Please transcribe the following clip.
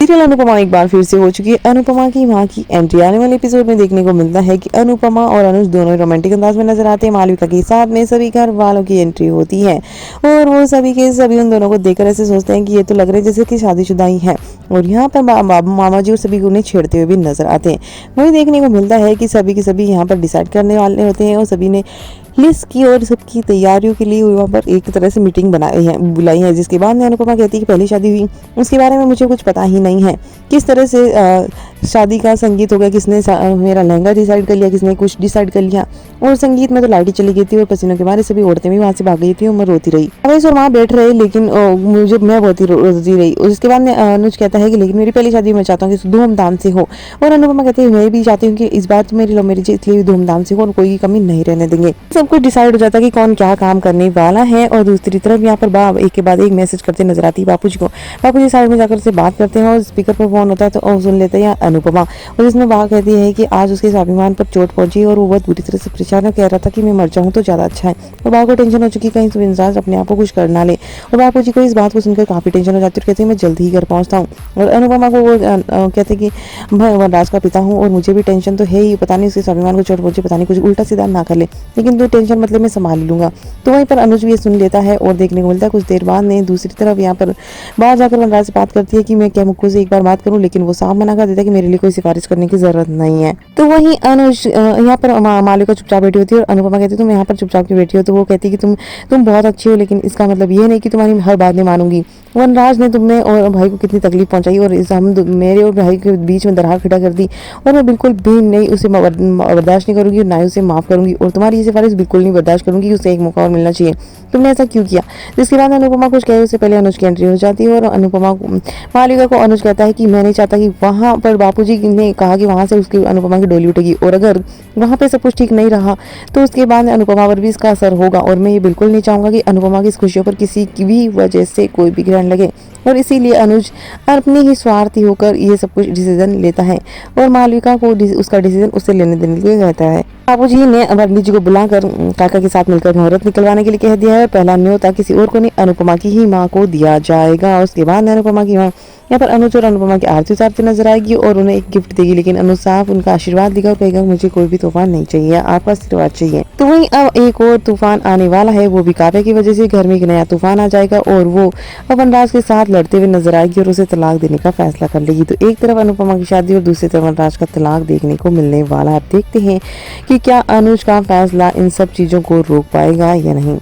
Serial Anupama एक बार फिर से हो चुकी है अनुपमा की मां की एंट्री। आने वाले एपिसोड में देखने को मिलता है कि अनुपमा और अनुज दोनों रोमांटिक अंदाज में नजर आते हैं। मालविका के साथ में सभी घर वालों की एंट्री होती है और वो सभी के सभी उन दोनों को देखकर ऐसे सोचते हैं कि ये तो लग रहा है जैसे कि शादीशुदा ही है। और यहाँ पर बाबू मामा जी और सभी उन्हें छेड़ते हुए भी नजर आते हैं। वही देखने को मिलता है कि सभी के सभी यहाँ पर डिसाइड करने वाले होते हैं और सभी ने लिस्ट की और सबकी तैयारियों के लिए वहाँ पर एक तरह से मीटिंग बुलाई है। जिसके बाद में अनुपमा कहती है कि पहली शादी हुई उसके बारे में मुझे कुछ पता ही नहीं है, किस तरह से शादी का संगीत हो गया, किसने मेरा लहंगा डिसाइड कर लिया, किसने कुछ डिसाइड कर लिया। और संगीत में तो लाइट ही चली गई थी और पसीनों के मारे सभी औरतें भी वहाँ से भाग गई थी और मैं रोती रही। अवैस और वहाँ बैठ रहे लेकिन मैं बहुत ही रोती रही। और उसके बाद में अनुज कहता है कि लेकिन मेरी पहली शादी मैं चाहता हूँ कि धूमधाम से हो। और अनुपमा कहती है मैं भी चाहती हूँ कि इस बार तो मेरी लव मैरिज इसलिए धूमधाम से हो और कोई कमी नहीं रहने देंगे। सब कुछ डिसाइड हो जाता है कि कौन क्या काम करने वाला है। और दूसरी तरफ यहाँ पर बाप एक के बाद एक मैसेज करते नजर आती है बापू जी को। बापू जी साइड में जाकर से बात करते हैं और स्पीकर पर फोन होता है तो सुन लेते हैं अनुपमा। और इसमें बात कहती है कि आज उसके स्वाभिमान पर चोट पहुंची और वो बहुत बुरी तरह से परेशान कह रहा था कि मैं मर जाऊं तो ज्यादा अच्छा है। और बाप को टेंशन हो चुकी कहीं सुविंद्राज अपने आप को कुछ कर ना ले। और बापू जी को इस बात को सुनकर काफी टेंशन हो जाती है। कहते हैं मैं जल्द ही घर पहुंचता हूँ। और अनुपमा को वो कहते कि मैं वनराज का पिता हूँ और मुझे भी टेंशन तो है ही, पता नहीं उसके स्वाभिमान को चोट पहुंचे, पता नहीं कुछ उल्टा सीधा ना कर ले, लेकिन तू टेंशन मतलब मैं संभाल लूंगा। तो वहीं पर अनुज भी सुन लेता है और देखने को मिलता है कुछ देर बाद ने दूसरी तरफ यहाँ पर बाहर जाकर वनराज से बात करती है कि मैं क्या मुक्कू से एक बार बात करूं, लेकिन वो साफ मना कर देता है कि मेरे लिए कोई सिफारिश करने की जरूरत नहीं है। तो वहीं अनुज यहाँ पर मालिका चुपचाप बैठी होती है और अनुपमा कहती है तुम यहाँ पर चुपचाप की बैठी हो। तो वो कहती है कि तुम बहुत अच्छी हो, लेकिन इसका मतलब ये नहीं कि तुम्हारी हर बात नहीं मानूंगी। वनराज ने तुमने और भाई को कितनी तकलीफ पहुंचाई और इस हम मेरे और भाई के बीच में दरार खड़ा कर दी और मैं बिल्कुल भी नहीं उसे बर्दाश्त नहीं करूंगी और ना ही उसे माफ करूंगी। और तुम्हारी ये सिफारिश बिल्कुल नहीं बर्दाश्त करूंगी, उसे एक मौका और मिलना चाहिए, तुमने ऐसा क्यों किया। जिसके बाद अनुपमा कुछ कहे उससे पहले अनुज की एंट्री हो जाती है और अनुपमा मालिका को अनुज कहता है कि मैं नहीं चाहता कि वहां पर बापूजी ने कहा कि वहां से उसकी अनुपमा की डोली उठेगी और अगर वहां पे सब कुछ ठीक नहीं रहा तो उसके बाद अनुपमा पर भी इसका असर होगा। और मैं ये बिल्कुल नहीं चाहूंगा कि अनुपमा की इस खुशियों पर किसी की भी वजह से कोई भी ग्रहण लगे। और इसीलिए अनुज अपनी ही स्वार्थी होकर ये सब कुछ डिसीजन लेता है और मालविका को उसका डिसीजन उससे लेने देने के लिए कहता है। बाबूजी ने अमरनी जी को बुलाकर काका के साथ मिलकर मुहूर्त निकलवाने के लिए कह दिया है। पहला न्योता किसी और को नहीं अनुपमा की ही माँ को दिया जाएगा। उसके बाद अनुपमा की माँ यहाँ पर अनुज और अनुपमा की आरती उतारते नजर आएगी और उन्हें एक गिफ्ट देगी, लेकिन अनुज साहब उनका आशीर्वाद देगा और कहेगा मुझे कोई भी तूफान नहीं चाहिए, आपका आशीर्वाद चाहिए। तो वहीं अब एक और तूफान आने वाला है, वो भी काव्या की वजह से घर में एक नया तूफान आ जाएगा और वो वनराज के साथ लड़ते हुए नजर आएगी और उसे तलाक देने का फैसला कर लेगी। तो एक तरफ अनुपमा की शादी और दूसरी तरफ वनराज का तलाक देखने को मिलने वाला है। अब देखते हैं कि क्या अनुज का फैसला इन सब चीजों को रोक पाएगा या नहीं।